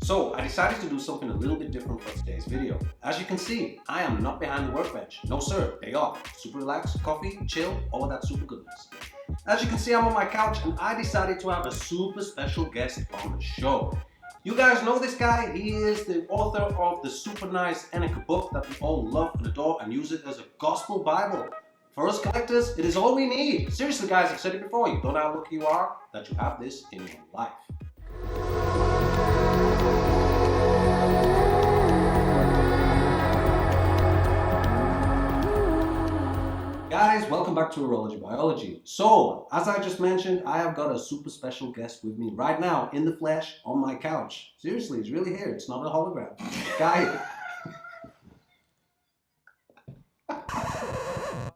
So I decided to do something a little bit different for today's video. As you can see, I am not behind the workbench. No sir, day off. Super relaxed, coffee, chill, all of that super goodness. As you can see, I'm on my couch and I decided to have a super special guest on the show. You guys know this guy. He is the author of the super nice Enicar book that we all love and adore and use it as a gospel Bible. For us collectors, it is all we need. Seriously guys, I've said it before, you don't know how lucky you are that you have this in your life. Guys, welcome back to Horology Biology. So, as I just mentioned, I have got a super special guest with me right now in the flesh on my couch. Seriously, he's really here. It's not a hologram.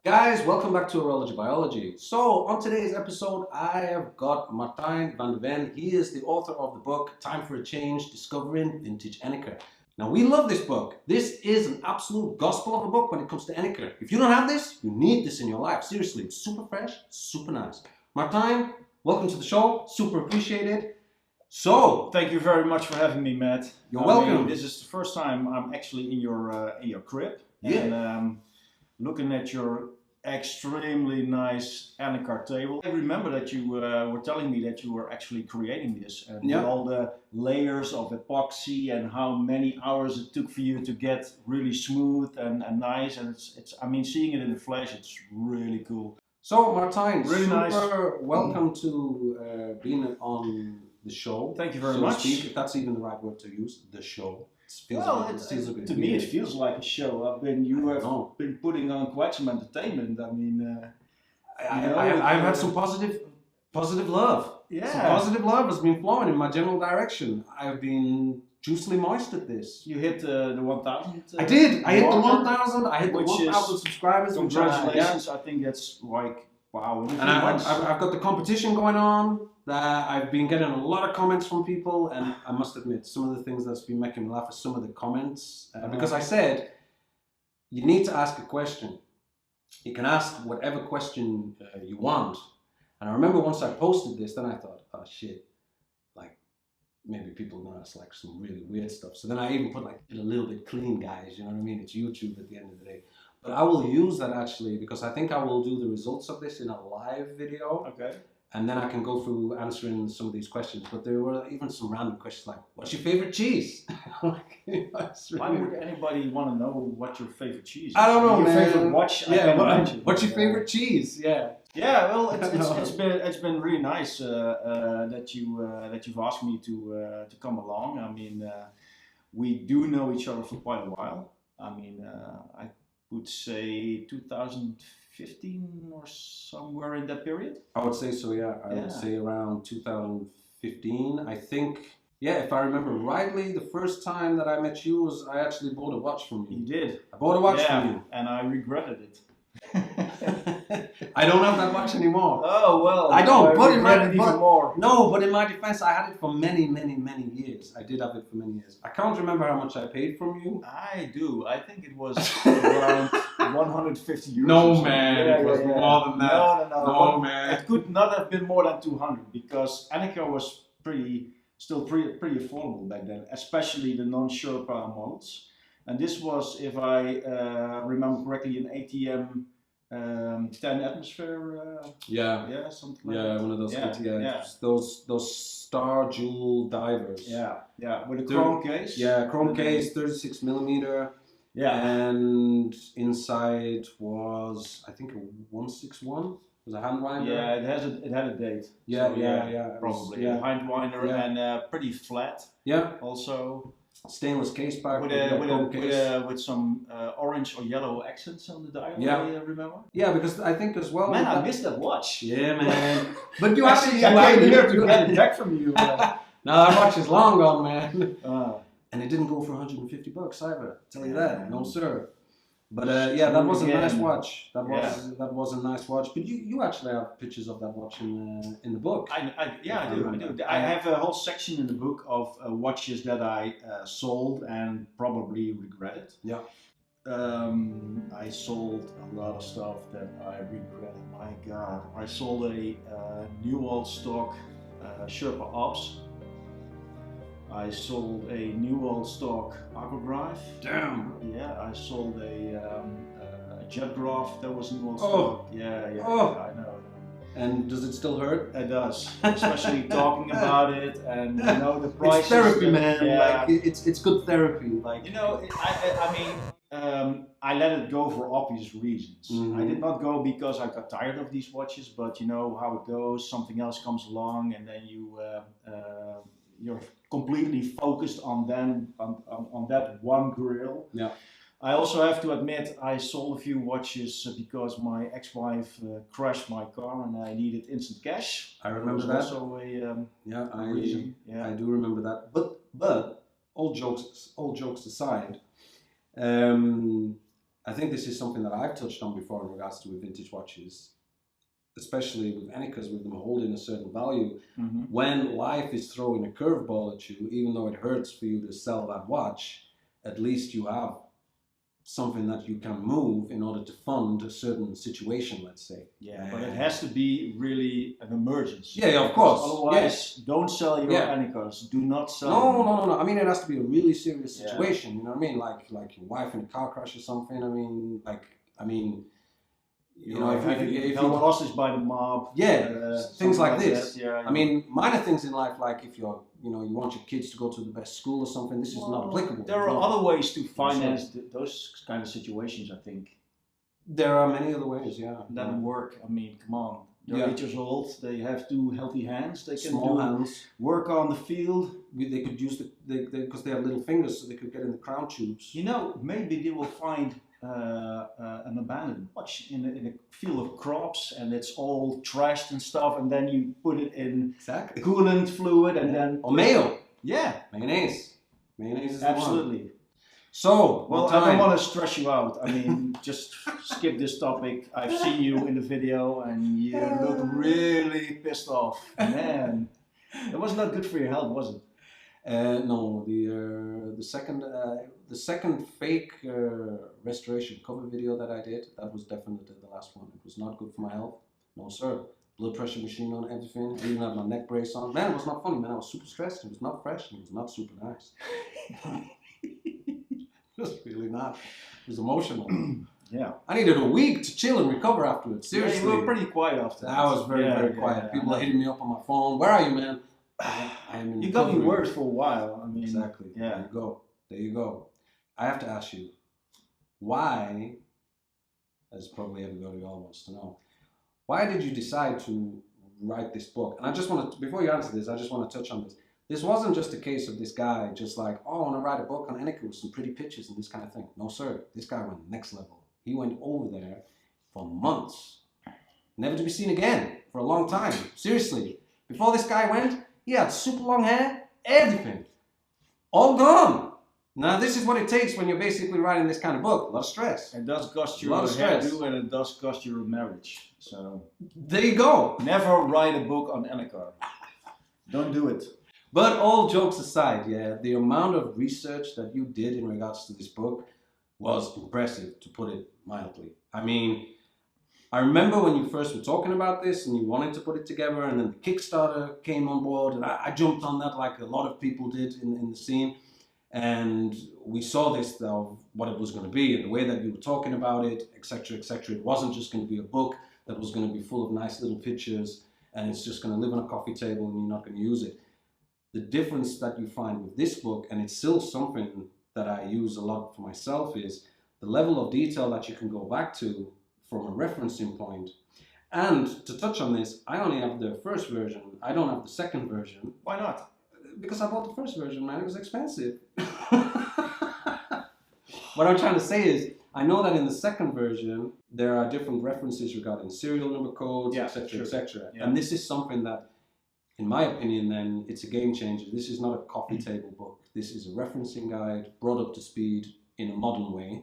Guys, welcome back to Horology Biology. So, on today's episode, I have got Martijn van de Ven. He is the author of the book, Time for a Change Discovering Vintage Enicar. Now, we love this book. This is an absolute gospel of a book when it comes to Enicar. If you don't have this, you need this in your life. Seriously, it's super fresh, super nice. Martijn, welcome to the show. Super appreciated. So, thank you very much for having me, Matt. You're welcome. This is the first time I'm actually in your crib. Yeah. And looking at your extremely nice Enicar table. I remember that you were telling me that you were actually creating this and with all the layers of epoxy and how many hours it took for you to get really smooth and nice. And it's I mean, seeing it in the flesh, it's really cool. So Martijn, really nice. Welcome to being on the show. Thank you very much. If that's even the right word to use, the show. To me it feels like a show. You have been putting on quite some entertainment. I mean, I've had some positive love. Yeah, some positive love has been flowing in my general direction. I've been juicily moist at this. You hit the 1,000. I did. I hit the 1,000. I hit the 1,000 subscribers. Congratulations! I think that's like wow. And I've got the competition going on. I've been getting a lot of comments from people, and I must admit, some of the things that's been making me laugh are some of the comments. Because I said, you need to ask a question. You can ask whatever question you want. And I remember once I posted this, then I thought, oh shit, like maybe people are gonna ask like some really weird stuff. So then I even put like a little bit clean, guys. You know what I mean? It's YouTube at the end of the day. But I will use that actually because I think I will do the results of this in a live video. Okay. And then I can go through answering some of these questions. But there were even some random questions like, what's your favorite cheese? Why would anybody want to know what your favorite cheese is? I don't know, your man. Favorite watch? Yeah, what's your favorite cheese? Yeah. Yeah, well, it's been really nice that you've asked me to come along. I mean, we do know each other for quite a while. I mean, I would say 2015 or somewhere in that period. I would say so, yeah. I would say around 2015. I think, yeah, if I remember rightly, the first time that I met you was I actually bought a watch from you. You did? I bought a watch from you. And I regretted it. I don't have that watch anymore. Oh, well. I don't, but in my defense, I had it for many years. I did have it for many years. I can't remember how much I paid from you. I do. I think it was around 150 euros. No, man. It was more than that. No, man. It could not have been more than 200 because Enicar was still pretty affordable back then, especially the non-Sherpa models. And this was, if I remember correctly, an ATM 10 atmosphere. Something like that. One of those. Those star jewel divers. Yeah, with a chrome case. Yeah, chrome case, 36 millimeter. Yeah, and inside was I think a 161. It was a hand winder. Yeah, it had a date. Yeah, probably. A hand winder and pretty flat. Yeah. Also. Stainless case back with some orange or yellow accents on the dial. Yeah, remember? Yeah, because I think as well. Man, I missed that watch. Yeah, man. But you actually, I came here to get it back from you. No, that watch is long gone, man. And it didn't go for 150 bucks either. Tell you that, no sir. But that was a nice watch. That was a nice watch. But you actually have pictures of that watch in the book. I do. I have a whole section in the book of watches that I sold and probably regretted. Yeah. I sold a lot of stuff that I regretted. My God, I sold a new old stock Sherpa Ops. I sold a new old stock Aquadrive. Damn. Yeah, I sold a jet graph that was new old Oh. stock. Yeah, I know. And does it still hurt? It does, especially talking about it, and you know the prices. It's therapy, man. Yeah. Like it's good therapy. Like, you know, I mean, I let it go for obvious reasons. I did not go because I got tired of these watches, but you know how it goes. Something else comes along, and then you're completely focused on that one grill. Yeah. I also have to admit I sold a few watches because my ex-wife crashed my car and I needed instant cash. I remember that. Also a I reason. Yeah. I do remember that. But all jokes aside, I think this is something that I've touched on before in regards to vintage watches, especially with Enicars, with them holding a certain value. When life is throwing a curveball at you, even though it hurts for you to sell that watch, at least you have something that you can move in order to fund a certain situation, let's say. Yeah, but it has to be really an emergency. Yeah, of course. Otherwise, don't sell your Enicars. Do not sell. No. I mean, it has to be a really serious situation. You know what I mean? Like your wife in a car crash or something. I mean, you know, if held hostage by the mob. Yeah, things like this. That, yeah, I mean, minor things in life, like if you want your kids to go to the best school or something, this is not applicable. There are other ways to finance those kind of situations, I think. There are many other ways, yeah. That work. I mean, come on. They're 8 years old. They have 2 healthy hands. They can hands. Work on the field. They could use because they have little fingers, so they could get in the crown tubes. You know, maybe they will find an abandoned watch in a field of crops, and it's all trashed and stuff, and then you put it in coolant fluid, and then mayo. Yeah, mayonnaise is absolutely. The one. So, well, I don't want to stress you out. I mean, just skip this topic. I've seen you in the video, and you look really pissed off. Man, it was not good for your health, was it? No, the second fake restoration cover video that I did, that was definitely the last one. It was not good for my health. No sir. Blood pressure machine on, everything. I even had my neck brace on. Man, it was not funny, man. I was super stressed. It was not fresh. It was not super nice. It was really not. It was emotional. Yeah. I needed a week to chill and recover afterwards. Seriously. Yeah, you were pretty quiet after that. I was very quiet. People are hitting me up on my phone. Where are you, man? You got me worried for a while. I mean, exactly. Yeah. There you go. I have to ask you, why, as probably everybody all wants to know, why did you decide to write this book? And I just want to, before you answer this, I just want to touch on this. This wasn't just a case of this guy just like, oh, I want to write a book on Enicar with some pretty pictures and this kind of thing. No, sir. This guy went next level. He went over there for months, never to be seen again for a long time. Seriously. Before this guy went, he had super long hair, everything. All gone. Now, this is what it takes when you're basically writing this kind of book. A lot of stress. It does cost you a hairdo, and it does cost you a marriage. So there you go. Never write a book on Enicar. Don't do it. But all jokes aside, yeah, the amount of research that you did in regards to this book was impressive, to put it mildly. I mean, I remember when you first were talking about this and you wanted to put it together, and then the Kickstarter came on board, and I jumped on that like a lot of people did in the scene. And we saw this, what it was going to be, and the way that you were talking about it, etc., etc. It wasn't just going to be a book that was going to be full of nice little pictures, and it's just going to live on a coffee table and you're not going to use it. The difference that you find with this book, and it's still something that I use a lot for myself, is the level of detail that you can go back to from a referencing point. And to touch on this, I only have the first version. I don't have the second version. Why not? Because I bought the first version, man. It was expensive. What I'm trying to say is, I know that in the second version, there are different references regarding serial number codes, etc., etc. And this is something that, in my opinion, then, it's a game changer. This is not a coffee table book. This is a referencing guide brought up to speed in a modern way.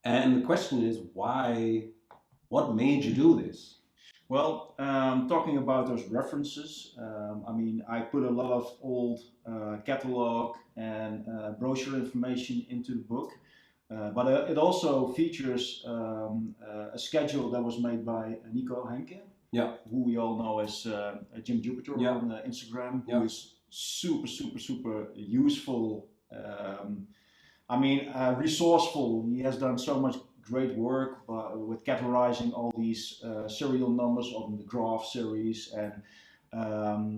And the question is, why? What made you do this? Well, talking about those references, I mean, I put a lot of old catalog and brochure information into the book, but it also features a schedule that was made by Nico Henke, who we all know as Jim Jupiter on Instagram, who is super useful. Resourceful. He has done so much great work with categorizing all these serial numbers on the graph series, and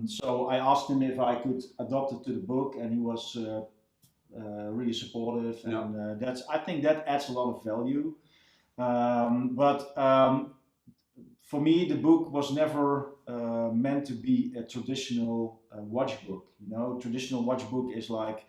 so I asked him if I could adopt it to the book, and he was really supportive, and I think that adds a lot of value. But for me, the book was never meant to be a traditional watch book. You know, traditional watch book is like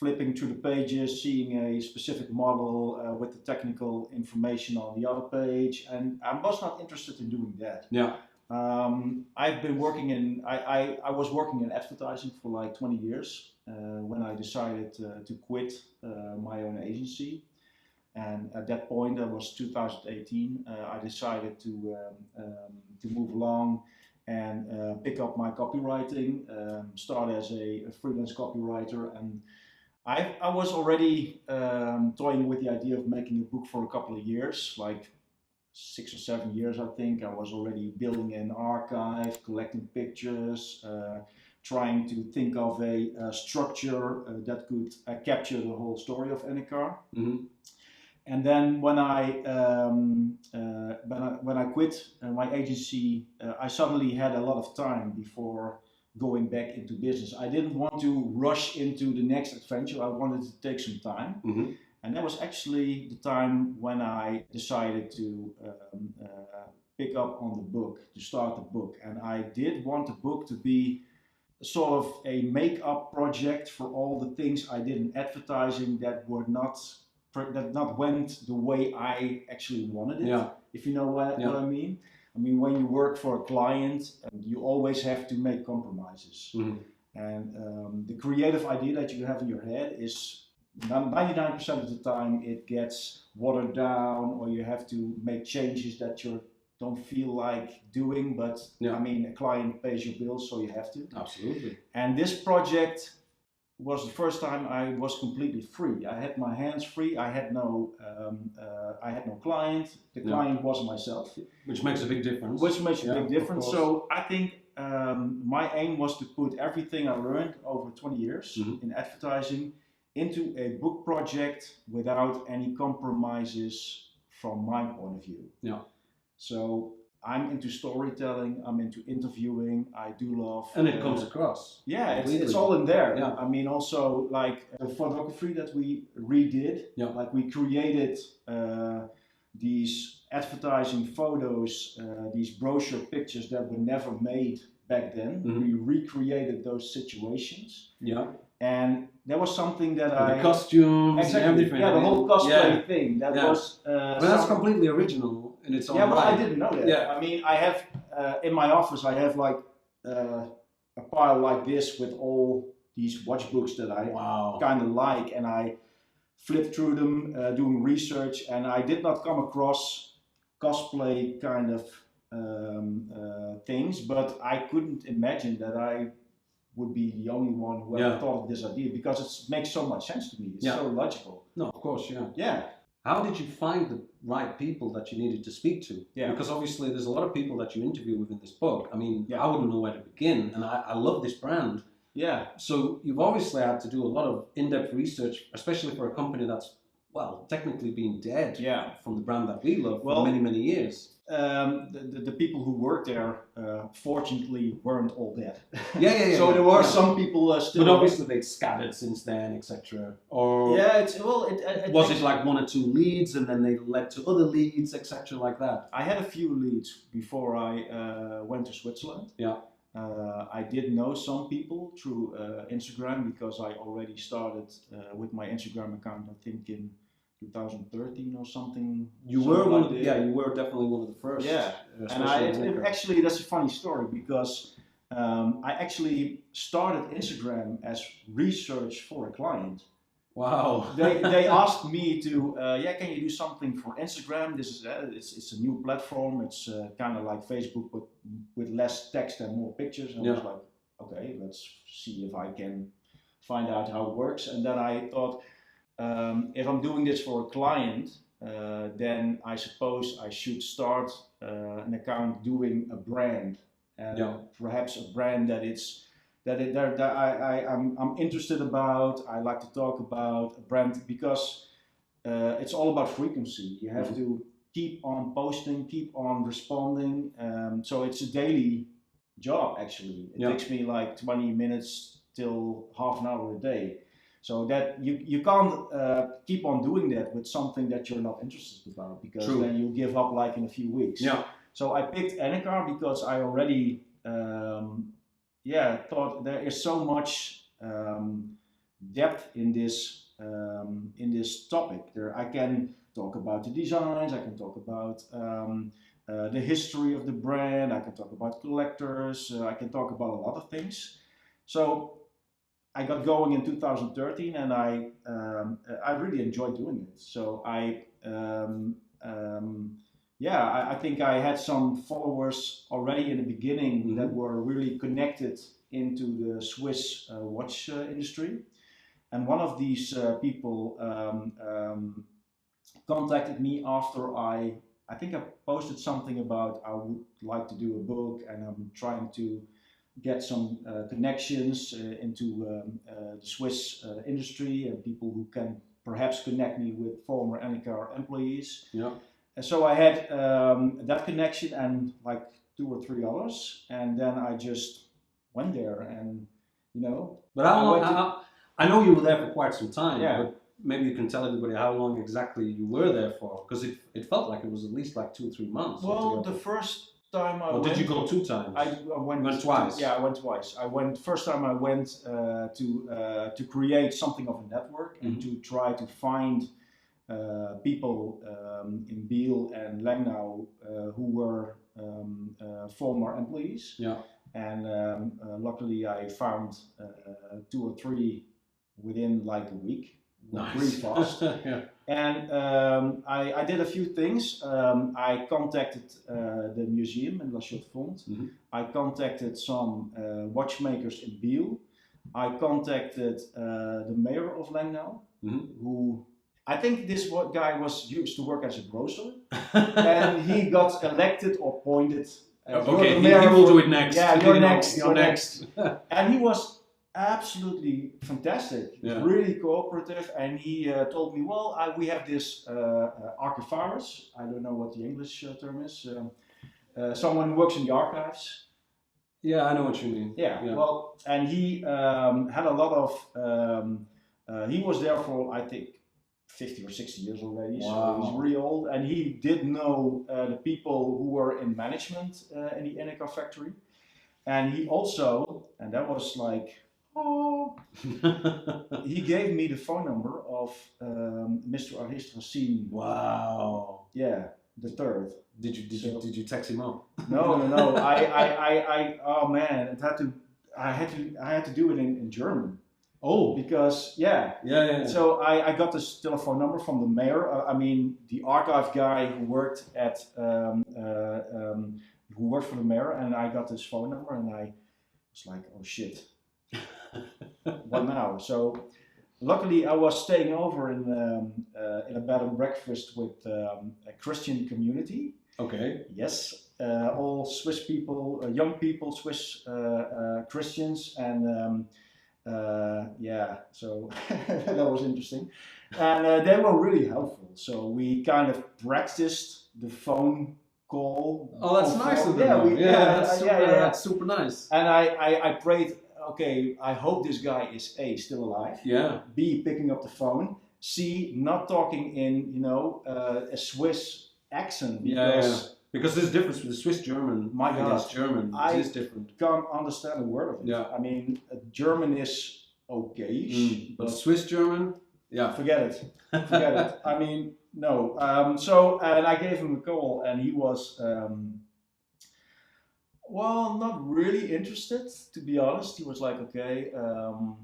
flipping through the pages, seeing a specific model with the technical information on the other page, and I was not interested in doing that. Yeah. I've been working in, I was working in advertising for like 20 years when I decided to quit my own agency. And at that point, that was 2018, I decided to move along and pick up my copywriting, start as a freelance copywriter. And I was already toying with the idea of making a book for a couple of years, like 6 or 7 years, I think. I was already building an archive, collecting pictures, trying to think of a structure that could capture the whole story of Enicar. Mm-hmm. And then when I quit my agency, I suddenly had a lot of time before going back into business. I didn't want to rush into the next adventure. I wanted to take some time. Mm-hmm. And that was actually the time when I decided to pick up on the book, to start the book. And I did want the book to be sort of a make-up project for all the things I did in advertising that went the way I actually wanted it. Yeah. If you know what I mean. I mean, when you work for a client, you always have to make compromises. Mm-hmm. And the creative idea that you have in your head is 99% of the time it gets watered down, or you have to make changes that you don't feel like doing, but I mean, a client pays your bills, so you have to. Absolutely. And this project was the first time I was completely free. I had my hands free. I had no client. The client was myself, which makes a big difference. So I think my aim was to put everything I learned over 20 years in advertising into a book project without any compromises from my point of view. Yeah. So I'm into storytelling, I'm into interviewing, I do love... And it comes across. Yeah, it's all in there. Yeah. I mean, also like the photography that we redid, like we created these advertising photos, these brochure pictures that were never made back then. We recreated those situations. Yeah. And that was something that the costumes and everything. Yeah, the whole cosplay thing. That was... but that's completely original in its own well, right. I didn't know that. Yeah. I mean, I have, in my office, I have like a pile like this with all these watch books that I kind of like. And I flipped through them doing research, and I did not come across cosplay kind of things, but I couldn't imagine that I would be the only one who ever thought of this idea, because it makes so much sense to me. It's so logical. No, of course, Yeah. How did you find the right people that you needed to speak to? Yeah. Because obviously there's a lot of people that you interview within this book. I mean, I wouldn't know where to begin, and I love this brand. Yeah. So you've obviously had to do a lot of in-depth research, especially for a company that's, well, technically been dead from the brand that we love for many, many years. The people who worked there, fortunately, weren't all dead. So there were some people still. But obviously they'd scattered since then, etc. Or was it like 1 or 2 leads, and then they led to other leads, etc. like that? I had a few leads before I went to Switzerland. Yeah. I did know some people through Instagram, because I already started with my Instagram account, I think in 2013 or something. You were one of the, you were definitely one of the first. Yeah, and actually that's a funny story, because I actually started Instagram as research for a client. Wow. They asked me to, can you do something for Instagram? This is it's a new platform. It's kind of like Facebook, but with less text and more pictures. And I was like, okay, let's see if I can find out how it works. And then I thought, if I'm doing this for a client, then I suppose I should start an account doing a brand, and perhaps a brand that it's I'm interested about. I like to talk about a brand because it's all about frequency. You have to keep on posting, keep on responding. So it's a daily job actually. It takes me like 20 minutes till half an hour a day. So that you can't keep on doing that with something that you're not interested about, because then you give up like in a few weeks. Yeah. So I picked Enicar because I already thought there is so much depth in this topic. I can talk about the designs, I can talk about the history of the brand, I can talk about collectors, I can talk about a lot of things. So I got going in 2013, and I really enjoyed doing it. So I think I had some followers already in the beginning that were really connected into the Swiss watch industry. And one of these people contacted me after I think I posted something about I would like to do a book, and I'm trying to get some connections into the Swiss industry and people who can perhaps connect me with former Enicar employees. Yeah. And so I had that connection and like 2 or 3 others, and then I just went there, and But how long? I know you were there for quite some time. Yeah. But maybe you can tell everybody how long exactly you were there for, because it felt like it was at least like 2 or 3 months. Well, the first time I went, did you go 2 times? I went twice. Yeah, I went twice. First time I went to create something of a network and to try to find people in Biel and Langnau who were former employees. Yeah. And luckily I found 2 or 3 within like a week. Nice. Really fast. Yeah. And I did a few things. I contacted the museum in La Chaux-de-Fonds. I contacted some watchmakers in Biel. I contacted the mayor of Langnau, who I think this guy used to work as a grocer, and he got elected or appointed. Okay, he will do it next. Yeah, you're next. You're next. And he was absolutely fantastic. Yeah. Really cooperative, and he told me, well, we have this archivarist. I don't know what the English term is. Someone who works in the archives. Yeah, I know what you mean. Yeah. Well, and he had a lot of. He was there for I think 50 or 60 years already. Wow. So he's really old, and he did know the people who were in management in the Enicar factory, and he also, and that was like. Oh. He gave me the phone number of Mr. Arist Racine. Wow. Yeah, the third. Did you text him up? No. I oh man, I had to do it in German. Oh. Because yeah. So I got this telephone number from the mayor. The archive guy who worked at who worked for the mayor, and I got this phone number, and I was like, oh shit. What now? So luckily I was staying over in a bed and breakfast with a Christian community. Okay. Yes, all Swiss people, young people, Swiss Christians, and so that was interesting. And they were really helpful. So we kind of practiced the phone call. Oh, that's nice of them. That's super nice. And I prayed. Okay, I hope this guy is A, still alive. Yeah. B, picking up the phone. C, not talking in a Swiss accent. Because there's a difference with the Swiss German. My God, it's German. It is different. Can't understand a word of it. Yeah. German is okay, but Swiss German, forget it. Forget it. No. So and I gave him a call, and he was. Well, not really interested, to be honest. He was like, okay, Well,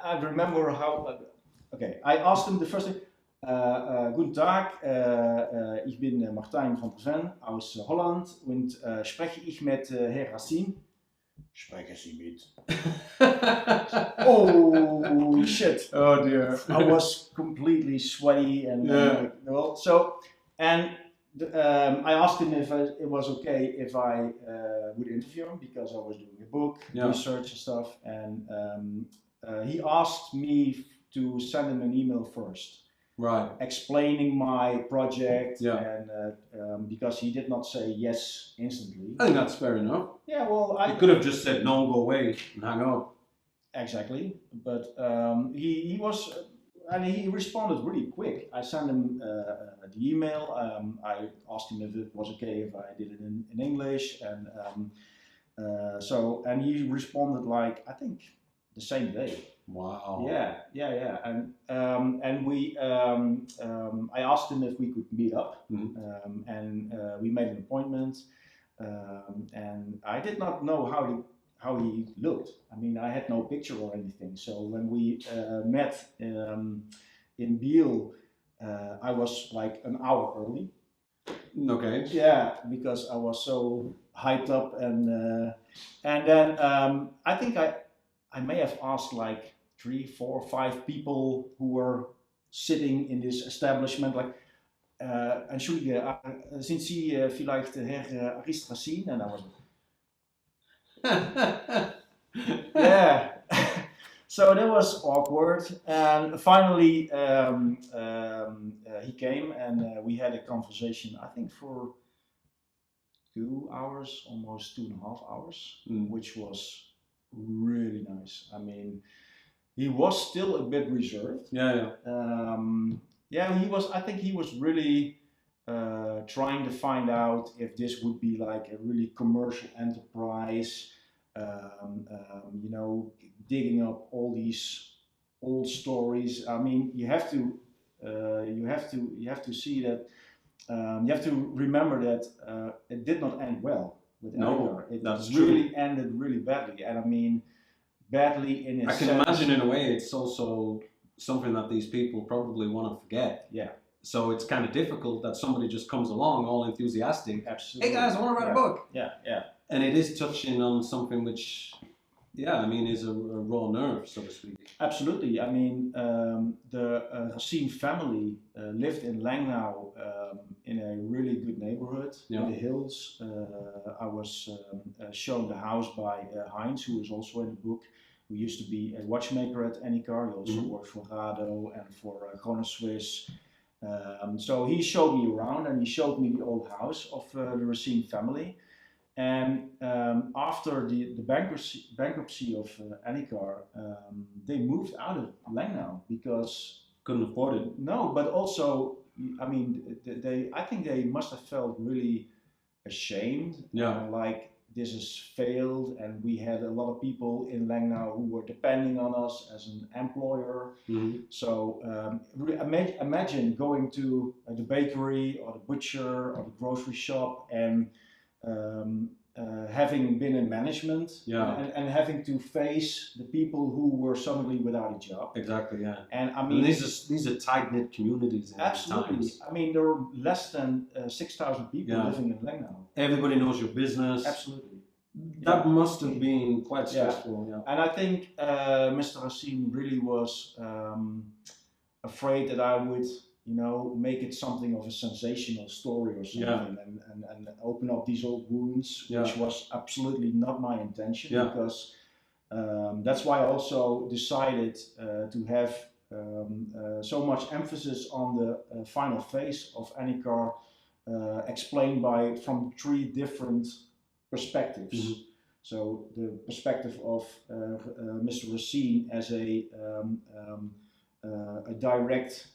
I remember how, I asked him the first thing, Guten Tag, ich bin Martijn van Perven aus Holland und spreche ich mit Herr Racine? Sprechen Sie mit. Oh, shit. Oh dear. I was completely sweaty and I asked him if it was okay if I would interview him because I was doing a book, research and stuff, and he asked me to send him an email first. Right. Explaining my project, and because he did not say yes instantly. I think that's fair enough. Yeah, well, you could have just said no, go away, and hang up. Exactly, but he was, and he responded really quick. I sent him the email. I asked him if it was okay if I did it in English, and and he responded like I think the same day. Wow. Yeah, and we I asked him if we could meet up, and we made an appointment, and I did not know how he looked. I mean, I had no picture or anything. So when we met in Biel, I was like an hour early. Okay. Yeah, because I was so hyped up, and then I think I may have asked like 3, 4, 5 people who were sitting in this establishment, like, entschuldige, sind Sie vielleicht Herr Racine? And I was yeah. So that was awkward, and finally he came, and we had a conversation, I think for 2 hours, almost 2.5 hours, which was really nice. I mean, he was still a bit reserved. He was. I think he was really trying to find out if this would be like a really commercial enterprise. You know, digging up all these old stories. I mean, you have to see that. You have to remember that it did not end well with Enicar. It really ended really badly, and I mean, badly in its I can imagine in a way it's also something that these people probably want to forget. Yeah. So it's kind of difficult that somebody just comes along all enthusiastic. Absolutely. Hey guys, I want to write a book. Yeah. And it is touching on something which, I mean, is a raw nerve, so to speak. Absolutely. I mean, the Racine family lived in Langnau in a really good neighborhood in the hills. I was shown the house by Heinz, who is also in the book, who used to be a watchmaker at Enicar. He also worked for Rado and for Chrono Swiss. So he showed me around, and he showed me the old house of the Racine family. And after the bankruptcy of Enicar, they moved out of Langnau because couldn't afford it. No, but also, I mean, I think they must have felt really ashamed. Like this has failed, and we had a lot of people in Langnau who were depending on us as an employer. So imagine going to the bakery or the butcher or the grocery shop and having been in management and having to face the people who were suddenly without a job. Exactly, yeah. And I mean, these are tight-knit communities. Absolutely. I mean, there were less than 6,000 people living in Langnau. Everybody knows your business. Absolutely. That must have been quite stressful. Yeah. And I think Mr. Racine really was afraid that I would, make it something of a sensational story or something, and open up these old wounds, which was absolutely not my intention, because that's why I also decided to have so much emphasis on the final phase of Enicar, explained from 3 different perspectives. So the perspective of Mr. Racine as a direct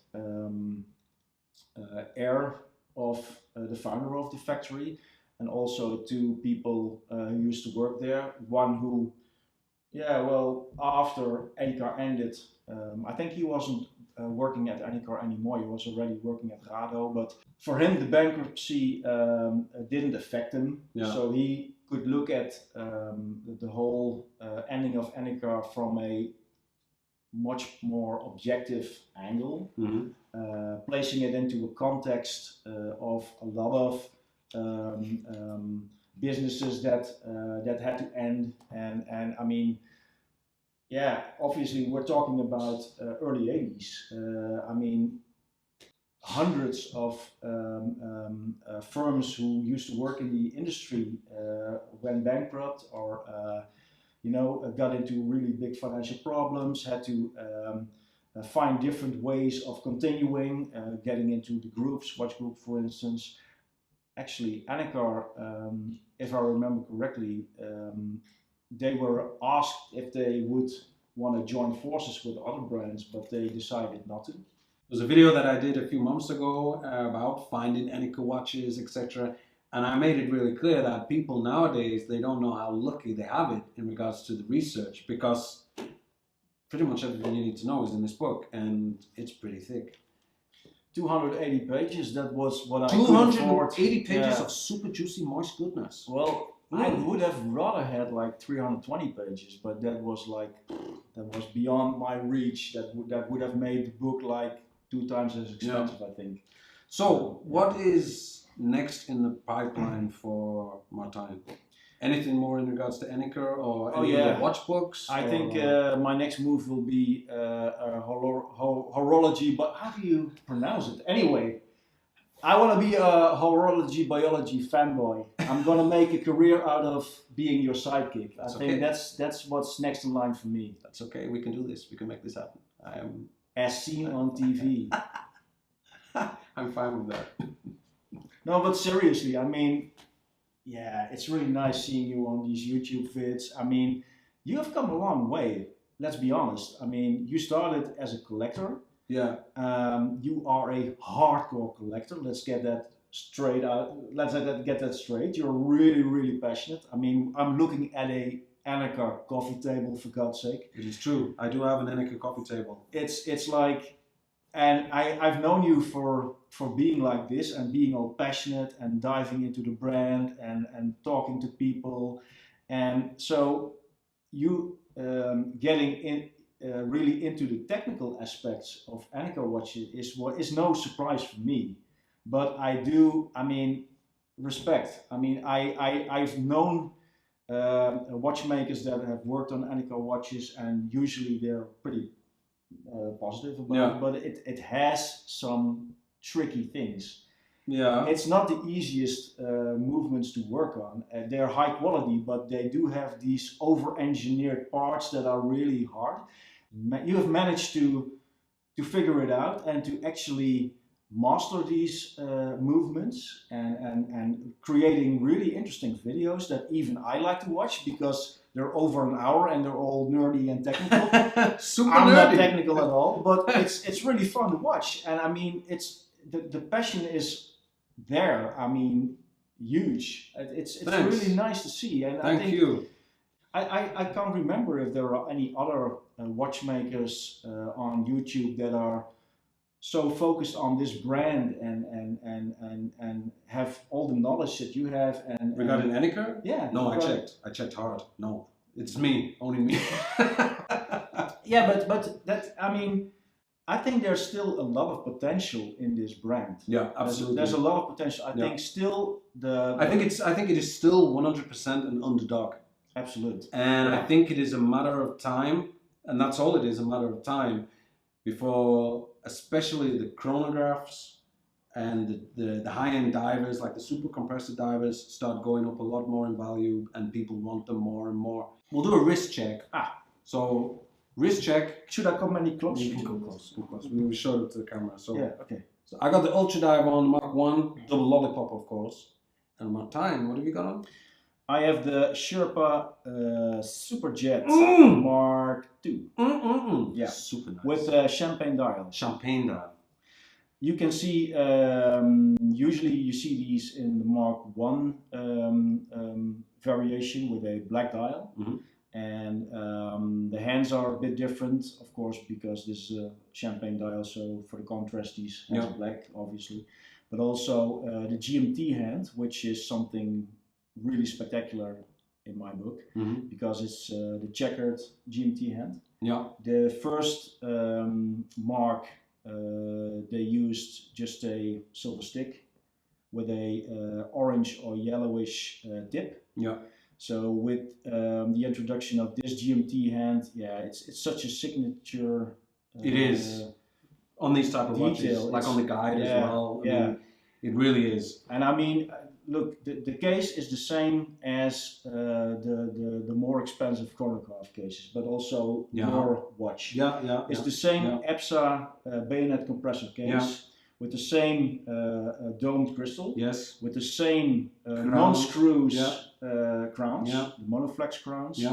heir of the founder of the factory, and also 2 people who used to work there. One who, after Enicar ended, I think he wasn't working at Enicar anymore. He was already working at Rado, but for him the bankruptcy didn't affect him. So he could look at the whole ending of Enicar from a much more objective angle, placing it into a context of a lot of businesses that had to end, and I mean, obviously we're talking about early 80s. I mean, hundreds of firms who used to work in the industry went bankrupt or got into really big financial problems, had to find different ways of continuing, getting into the groups, watch group for instance. Actually, Enicar, if I remember correctly, they were asked if they would want to join forces with other brands, but they decided not to. There's a video that I did a few months ago about finding Enicar watches, etc. And I made it really clear that people nowadays, they don't know how lucky they have it in regards to the research, because pretty much everything you need to know is in this book, and it's pretty thick. 280 pages, that was what I 280 pages of super juicy, moist goodness. Well, I would have rather had like 320 pages, but that was beyond my reach. That would have made the book like 2 times as expensive, I think. So, what is next in the pipeline for Martijn? Anything more in regards to Enicar or any other watch books? I think my next move will be horology, but how do you pronounce it? Anyway, I want to be a horology biology fanboy. I'm gonna make a career out of being your sidekick. I think that's what's next in line for me. That's okay. We can do this. We can make this happen. As seen on TV. I'm fine with that. No, but seriously, I mean, yeah, it's really nice seeing you on these YouTube vids. I mean, you have come a long way. Let's be honest. I mean, you started as a collector. Yeah. You are a hardcore collector. Let's get that straight out. Let's get that straight. You're really, really passionate. I mean, I'm looking at a Enicar coffee table, for God's sake. It is true. I do have an Enicar coffee table. It's like, and I've known you for being like this and being all passionate and diving into the brand and talking to people. And so you getting in really into the technical aspects of Enicar watches is no surprise for me. But I do, I mean, respect. I mean, I've known watchmakers that have worked on Enicar watches, and usually they're pretty positive about it, but it has some tricky things. Yeah, it's not the easiest movements to work on. They're high quality, but they do have these over-engineered parts that are really hard. You have managed to figure it out and to actually master these movements and creating really interesting videos that even I like to watch because they're over an hour and they're all nerdy and technical. I'm not technical at all, but it's really fun to watch. And I mean, it's the passion is there. I mean, huge. It's really nice to see. And Thank you. I can't remember if there are any other watchmakers on YouTube that are so focused on this brand and have all the knowledge that you have. And regarding Enicar? Yeah. No, I checked hard. No, it's me, only me. Yeah, but that, I mean, I think there's still a lot of potential in this brand. Yeah, absolutely. There's a lot of potential. I think still I think it is still 100% an underdog. Absolutely. And I think it is a matter of time, and that's all it is, a matter of time, before especially the chronographs and the high-end divers, like the super compressor divers, start going up a lot more in value, and people want them more and more. We'll do a wrist check. So wrist check. Should I come any closer? You can come close. Come close. We will show it to the camera. So yeah, okay. So I got the Ultra Dive on, Mark 1, double lollipop, of course. And Martijn, what have you got on? I have the Sherpa Superjet Mark 2. Yeah, super nice. With champagne dial. Champagne dial. You can see, usually you see these in the Mark 1 variation with a black dial. And the hands are a bit different, of course, because this is a champagne dial, so for the contrast these hands are black, obviously. But also the GMT hand, which is something really spectacular in my book, because it's the checkered GMT hand. Yeah. The first Mark, they used just a silver stick with a orange or yellowish tip. Yeah. So with the introduction of this GMT hand, yeah, it's such a signature. It is. on these type of watches, detail. like on the guide as well. I mean, it really is. And I mean, look, the case is the same as the more expensive chronograph cases, but also your watch. It's the same EPSA bayonet compressor case with the same domed crystal. Yes. With the same non-screws crowns, the monoflex crowns.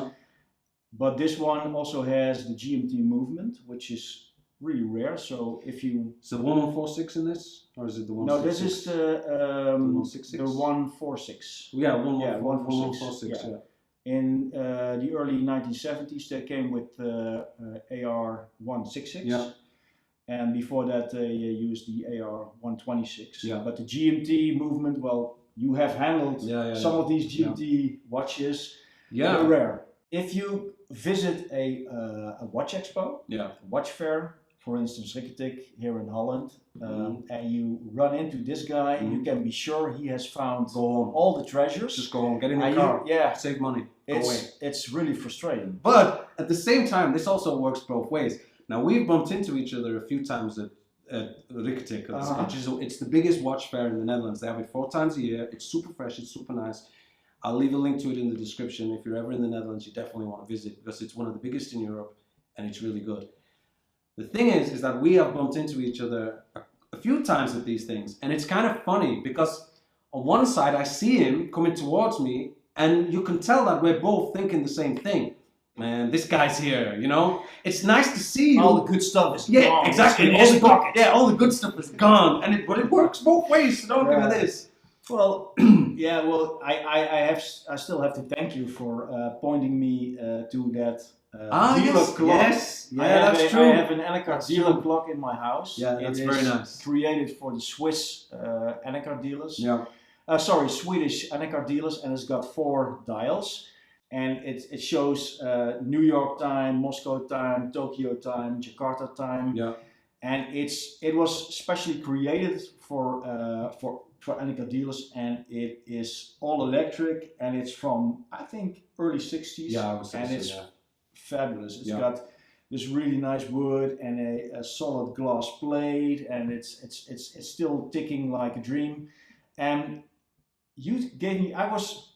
But this one also has the GMT movement, which is really rare. So if you... Is the 1146 in this? Or is it the 166? No, this is the 146. Yeah, 1146. Yeah. In the early 1970s, they came with AR 166. Yeah. And before that, they used the AR 126. Yeah. But the GMT movement, well, you have handled some of these GMT watches. They're rare. If you visit a watch expo, a watch fair, for instance, Rikketik here in Holland, and you run into this guy, you can be sure he has found all the treasures. Just go home, get in the car, save money, go away. It's really frustrating. But at the same time, this also works both ways. Now, we've bumped into each other a few times at Rikketik, it's the biggest watch fair in the Netherlands. They have it 4 times a year. It's super fresh, it's super nice. I'll leave a link to it in the description. If you're ever in the Netherlands, you definitely want to visit because it's one of the biggest in Europe and it's really good. The thing is that we have bumped into each other a few times at these things, and it's kind of funny because on one side I see him coming towards me and you can tell that we're both thinking the same thing. Man, this guy's here, you know? It's nice to see you. All the good stuff is gone. Exactly. All the good stuff is gone. But it works both ways, so don't give me this. Well, I still have to thank you for pointing me to that dealer clock. Yes, that's true. I have an Enicar dealer clock in my house. Yeah, that's very nice. Created for the Swiss Enicar dealers. Swedish Enicar dealers, and it's got 4 dials. And it shows New York time, Moscow time, Tokyo time, Jakarta time. And it was specially created for Enicar dealers, and it is all electric, and it's from, I think, early 60s. Yeah, I would say and so, it's fabulous. It's got this really nice wood and a solid glass plate, and it's still ticking like a dream. And you gave me, I was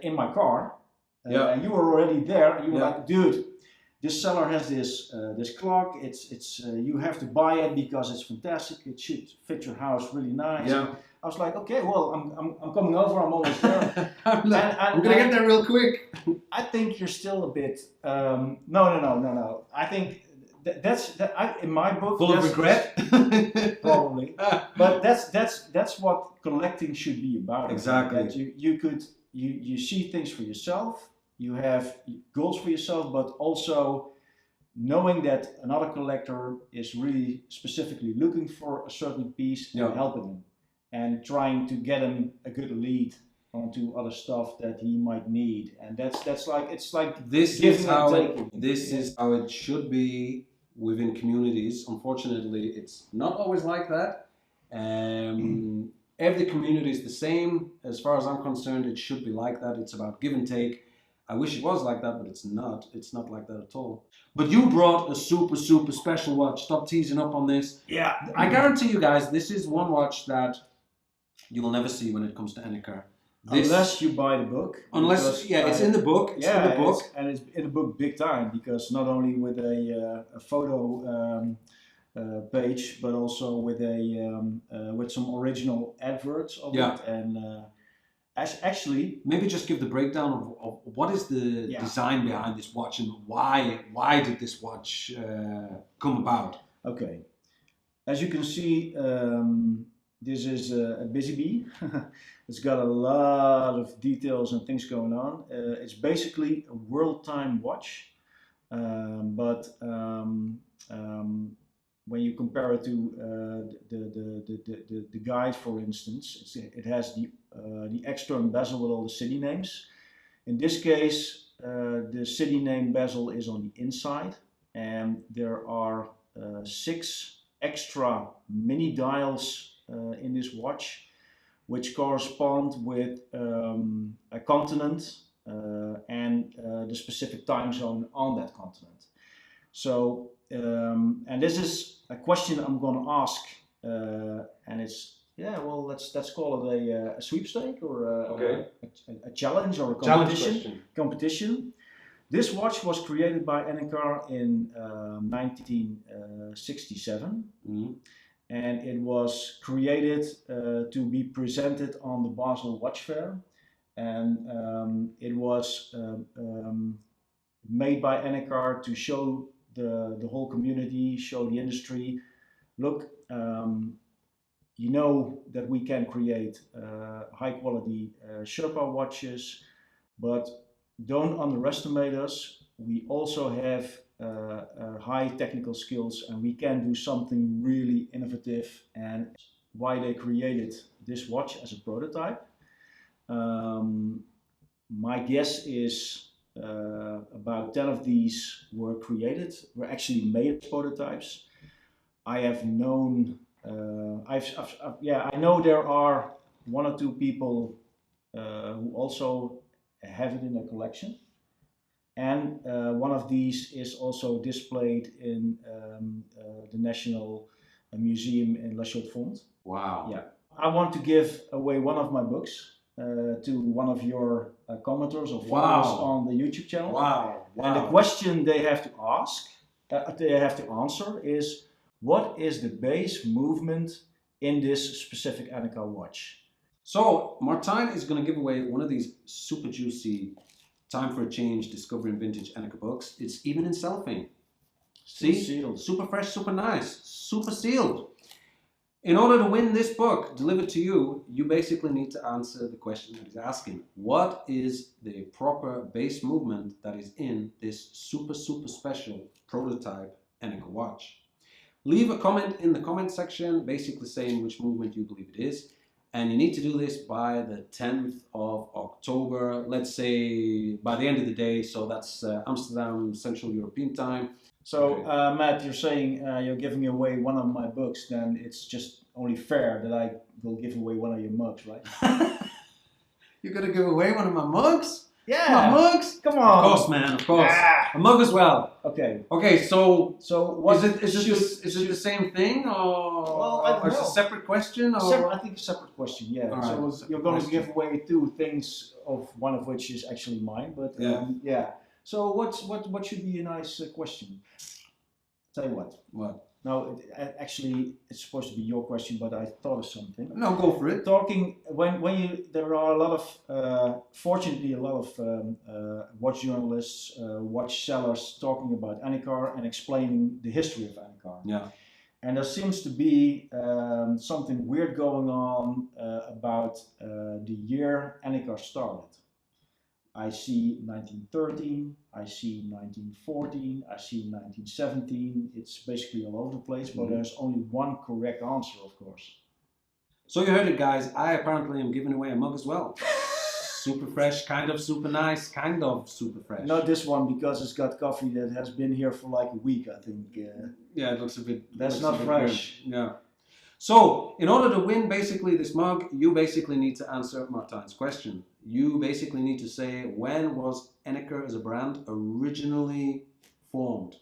in my car, and you were already there, and you were like, dude, this seller has this clock. It's you have to buy it because it's fantastic. It should fit your house really nice. Yeah. I was like, okay, well, I'm coming over. I'm almost there. I'm gonna get there real quick. I think you're still a bit. No. I think that's in my book. Full of regret. Probably. But that's what collecting should be about. Exactly. That you see things for yourself. You have goals for yourself, but also knowing that another collector is really specifically looking for a certain piece and helping him and trying to get him a good lead onto other stuff that he might need. And that's like, it's like this is how it should be within communities. Unfortunately, it's not always like that. Every community is the same. As far as I'm concerned, it should be like that. It's about give and take. I wish it was like that, but it's not. It's not like that at all. But you brought a super, super special watch. Stop teasing up on this. Yeah. I guarantee you guys, this is one watch that you will never see when it comes to Enicar. Unless you buy the book. Unless, it's in the book. It's in the book. It's in the book big time, because not only with a photo page, but also with with some original adverts of it. And actually, maybe just give the breakdown of what is the design behind this watch and why did this watch come about? Okay, as you can see, this is a Busy Bee. It's got a lot of details and things going on. It's basically a world time watch, but when you compare it to the guide, for instance, it has the external bezel with all the city names. In this case, the city name bezel is on the inside, and there are 6 extra mini dials in this watch, which correspond with a continent and the specific time zone on that continent. So, and this is a question I'm going to ask, and it's, yeah, well, let's call it a sweepstake or a challenge or a competition. This watch was created by Enicar in 1967, and it was created to be presented on the Basel Watch Fair, and it was made by Enicar to show the whole community, show the industry, look, you know that we can create high quality Sherpa watches, but don't underestimate us. We also have high technical skills, and we can do something really innovative. And why they created this watch as a prototype, my guess is about 10 of these were actually made as prototypes. I have known, I know there are 1 or 2 people who also have it in their collection, and one of these is also displayed in the National Museum in La Chaux-de-Fonds. Wow. Yeah. I want to give away one of my books to one of your commenters or followers on the YouTube channel. Wow. And the question they have to answer is, what is the base movement in this specific Enicar watch? So Martijn is going to give away one of these super juicy Time for a Change Discovering Vintage Enicar books. It's even in cellophane. See? Sealed. Super fresh, super nice, super sealed. In order to win this book delivered to you, you basically need to answer the question that he's asking. What is the proper base movement that is in this super, super special prototype Enicar watch? Leave a comment in the comment section basically saying which movement you believe it is. And you need to do this by the 10th of October, let's say by the end of the day. So that's Amsterdam Central European time. So Matt, you're saying you're giving away one of my books, then it's just only fair that I will give away one of your mugs, right? You're going to give away one of my mugs? Yeah. My mugs? Come on. Of course, man, of course. Yeah. A mug as well. Okay. Okay, so what is it the same thing, or well, I don't know. Is it a separate question? Or? I think a separate question. Yeah. Right, so you're going to give away 2 things, of one of which is actually mine. But yeah. So what should be a nice question? Tell you what. What? No, actually, it's supposed to be your question, but I thought of something. No, go for it. Talking there are a lot of, fortunately, a lot of watch journalists, watch sellers talking about Enicar and explaining the history of Enicar. Yeah. And there seems to be something weird going on about the year Enicar started. I see 1913, I see 1914, I see 1917. It's basically all over the place, but there's only one correct answer, of course. So you heard it, guys. I apparently am giving away a mug as well. Super fresh, kind of super nice, kind of super fresh. Not this one, because it's got coffee that has been here for like a week, I think. Yeah, it looks a bit... That's not fresh. Good. Yeah. So, in order to win basically this mug, you basically need to answer Martijn's question. You basically need to say, when was Enicar as a brand originally formed?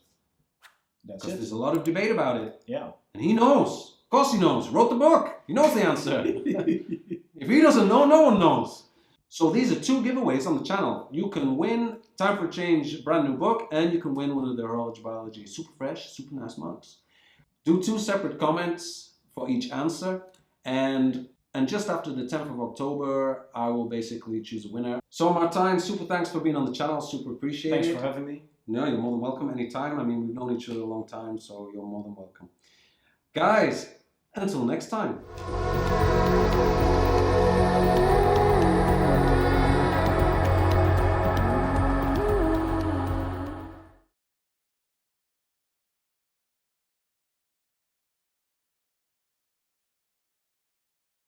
That's because it. There's a lot of debate about it. Yeah. And he knows. Of course he knows. Wrote the book. He knows the answer. If he doesn't know, no one knows. So these are 2 giveaways on the channel. You can win Time for a Change brand new book, and you can win one of the Horology Biology super fresh, super nice mugs. Do 2 separate comments for each answer, and just after the 10th of October, I will basically choose a winner. So Martijn, super thanks for being on the channel, super appreciate it. Thanks for having me. No, you're more than welcome anytime. I mean, we've known each other a long time, so you're more than welcome. Guys, until next time.